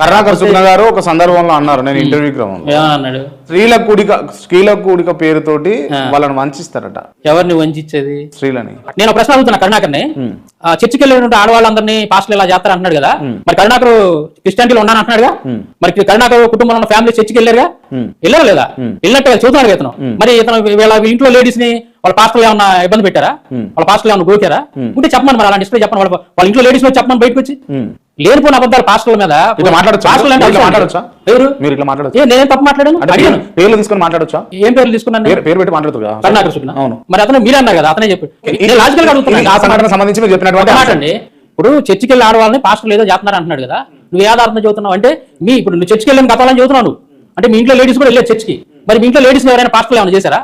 కరుణాకర్ శుక్లా గారు ఒక సందర్భంలో అన్నారు, నేను ఇంటర్వ్యూ క్రమంలో అన్నాడు, స్త్రీల కూడిక పేరుతోటి వాళ్ళని వంచిస్తారట. ఎవరిని వంచేది? స్త్రీలని. నేను ప్రశ్న అడుగుతున్నా కరుణాకర్ని, చర్చికి వెళ్ళినటువంటి ఆడవాళ్ళందరినీ పాస్టర్లు ఇలా చేస్తారు అంటున్నాడు కదా, మరి కరుణాకర్ క్రిస్టియానిటీలో ఉన్నాను అంటున్నాడుగా, మరి కరుణాకర్ కుటుంబంలో ఉన్న ఫ్యామిలీ చర్చికి వెళ్ళారుగా, వెళ్ళారు లేదా? వెళ్ళినట్టు చూస్తున్నాడు ఇతను. మరి ఇతను వీళ్ళ ఇంట్లో లేడీస్ ని వాళ్ళ పాస్టర్లు ఏమన్నా ఇబ్బంది పెట్టారా? వాళ్ళ పాస్టర్లు ఏమన్నా గోకారా? ఉంటే చెప్పమని, మరి అలాంటి డిస్ప్లే చెప్పండి. వాళ్ళ ఇంట్లో లేడీస్ లో చెప్పమని బయటకు వచ్చి లేనిపోయిన అబద్ధాలు పాస్టర్ల మీద మాట్లాడొచ్చా? నేనేం తప్పు మాట్లాడాను? పేర్లు తీసుకుని మాట్లాడొచ్చా? ఏం పేర్లు తీసుకున్నాను? పేరు పెట్టి మాట్లాడుతుంది కరుణాకర్ శుక్లా. అవును, మరి అతను మీరే అన్నారు కదా, అతనే చెప్పాడు. లాజికల్ గా అడుగుతున్నా, ఆ సంఘటన సంబంధించి మీరు చెప్పినటువంటి మాట అండి. ఇప్పుడు చర్చికి వెళ్ళి ఆడవాళ్ళని పాస్టర్లు ఏదో చేస్తున్నారు అంటున్నాడు కదా, నువ్వు ఏ ఆధారంతో చదువుతున్నావు అంటే, ఇప్పుడు నువ్వు చర్చికి వెళ్ళిన గతాలని చదువుతున్నావు అంటే, మీ ఇంట్లో లేడీస్ కూడా వెళ్ళారు చర్చికి, మరి మీ ఇంట్లో లేడీస్ ఎవరైనా పాస్టర్లు ఏమైనా చేశారా?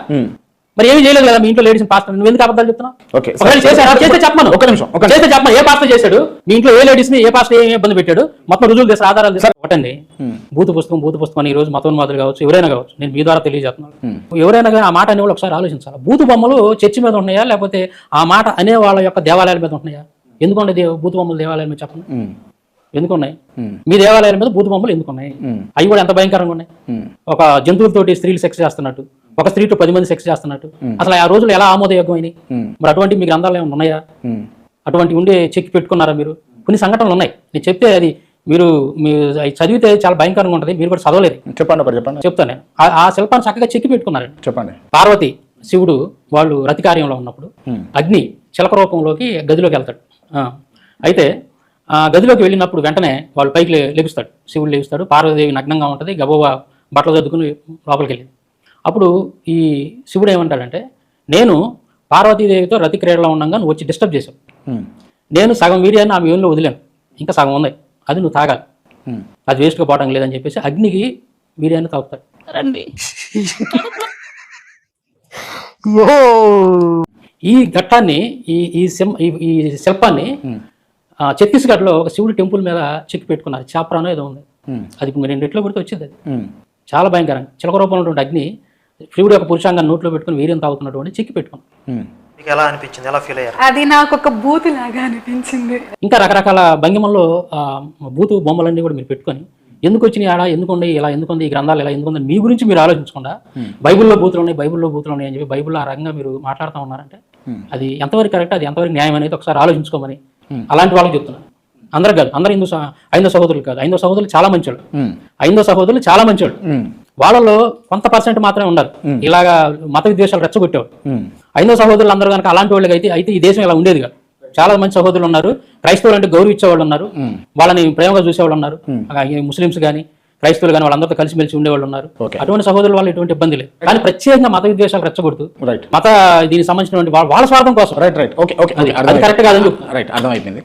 మరి ఏమి చేయలేదు కదా మీ ఇంట్లో లేడీస్ పాస్టర్, నువ్వు ఎందుకు అబద్ధాలు చెప్తున్నావు? చేశారా? చేస్తే చెప్పమను, ఒక నిమిషం చేస్తే చెప్పమను. ఏ పాస్టర్ చేశాడు? మీ ఇంట్లో ఏ లేడీస్ ని ఏ పాస్టర్ ఏమి ఇబ్బంది పెట్టాడు? మొత్తం రుజువులు చేస్తారు, ఆధారాలు చేస్తారు. ఒకటండి, భూత పుస్తకం అని ఈ రోజు మతోన్మాదులు కావచ్చు, ఎవరైనా కావచ్చు, నేను మీ ద్వారా తెలియజేస్తున్నాను, ఎవరైనా కానీ ఆ మాట అనే వాళ్ళు ఒకసారి ఆలోచించాలి. భూత బొమ్మలు చర్చి మీద ఉన్నాయా, లేకపోతే ఆ మాట అనే వాళ్ళ యొక్క దేవాలయాల మీద ఉంటున్నాయా? ఎందుకంటే భూత బొమ్మలు దేవాలయాల మీద చెప్పండి, ఎందుకున్నాయి? మీ దేవాలయాల మీద భూత బొమ్మలు ఎందుకున్నాయి? అవి కూడా ఎంత భయంకరంగా ఉన్నాయి. ఒక జంతువులతోటి స్త్రీలు సెక్స్ చేస్తున్నట్టు, ఒక స్త్రీతో 10 మంది సెక్స్ చేస్తున్నట్టు, అసలు ఆ రోజులు ఎలా ఆమోదయోగ్యమైనవి? మరి అటువంటి మీ గ్రంథాలు ఏమైనా ఉన్నాయా? అటువంటి ఉండే చెక్కి పెట్టుకున్నారా మీరు? కొన్ని సంఘటనలు ఉన్నాయి, నేను చెప్తే అది మీరు చదివితే చాలా భయంకరంగా ఉంటుంది, మీరు కూడా చదవలేదు. చెప్పండి. చెప్తాను నేను. ఆ శిల్పాన్ని చక్కగా చెక్కి పెట్టుకున్నారు. చెప్పండి. పార్వతి శివుడు వాళ్ళు రతికార్యంలో ఉన్నప్పుడు అగ్ని చిలక రూపంలోకి గదిలోకి వెళ్తాడు. అయితే ఆ గదిలోకి వెళ్ళినప్పుడు వెంటనే వాళ్ళు పైకి లెగుస్తాడు, శివుడు లెగుస్తాడు, పార్వతీదేవి నగ్నంగా ఉంటుంది, గబోబా బట్టలు సర్దుకుని లోపలికి వెళ్ళింది. అప్పుడు ఈ శివుడు ఏమంటాడంటే, నేను పార్వతీదేవితో రతి క్రీడలో ఉండగా నువ్వు వచ్చి డిస్టర్బ్ చేసావు, నేను సగం వీర్యాన్ని ఆమె వేణులో వదిలాను, ఇంకా సగం ఉంది, అది నువ్వు తాగాలి, అది వేస్ట్గా పోవడం లేదని చెప్పేసి అగ్నికి వీర్యాన్ని తాగుతాడు. రండి, ఈ ఘట్టాన్ని ఈ శిల్పాన్ని ఛత్తీస్గఢ్లో ఒక శివుడి టెంపుల్ మీద చెక్కి పెట్టుకున్నారు. చాప్రానో ఏదో ఉంది, అది ఇప్పుడు 2 రెట్లు కొడితే వచ్చింది. అది చాలా భయంకరంగా చిలక రూపంలో ఉన్నటువంటి అగ్ని శివుడు యొక్క పురుషాంగాన్ని నోట్లో పెట్టుకుని వీర్యం తాగుతున్నటువంటి చెక్కి పెట్టుకున్నాం. ఎలా అనిపించింది? ఎలా ఫీల్ అయ్యారు? అది నాకు ఒక బూతు లాగా అనిపించింది. ఇంకా రకరకాల భంగిమల్లో బూతు బొమ్మలన్నీ కూడా మీరు పెట్టుకొని ఎందుకు వచ్చినాయి ఆడ, ఎందుకుండే ఇలా, ఎందుకుంది ఈ గ్రంథాలు ఇలా, ఎందుకుంది మీ గురించి మీరు ఆలోచించకుండా బైబిల్లో బూతులు ఉన్నాయి అని చెప్పి బైబిల్లో ఆ రకంగా మీరు మాట్లాడుతూ ఉన్నారంటే అది ఎంతవరకు కరెక్ట్, అది ఎంతవరకు న్యాయం అనేది ఒకసారి ఆలోచించుకోమని అలాంటి వాళ్ళకి చెప్తున్నాను. అందరు కాదు, అందరు ఐదో సహోదరులు కాదు, ఐదో సహోదరులు చాలా మంచోళ్ళు, ఐదో సహోదరులు చాలా మంచోళ్ళు, వాళ్ళలో కొంత పర్సెంట్ మాత్రమే ఉండాలి ఇలాగా మత విద్వేషాలు రెచ్చగొట్టేవాళ్ళు. ఐదో సహోదరులు అందరూ కనుక అలాంటి వాళ్ళకి అయితే ఈ దేశం ఇలా ఉండేది కాదు. చాలా మంది సహోదరులు ఉన్నారు, క్రైస్తవులు అంటే గౌరవించేవాళ్ళు ఉన్నారు, వాళ్ళని ప్రేమగా చూసేవాళ్ళు ఉన్నారు, ముస్లిమ్స్ కానీ క్రైస్తవులు కానీ వాళ్ళందరితో కలిసిమెలిసి ఉండేవాళ్ళు ఉన్నారు. అటువంటి సహోదరులు వాళ్ళు ఎటువంటి ఇబ్బంది లేదు, కానీ ప్రత్యేకంగా మత విద్వేషాలు రెచ్చగొడుతూ మత దీనికి సంబంధించినటువంటి వాళ్ళ స్వార్థం కోసం అది కరెక్ట్ కాదని అర్థమైపోయింది.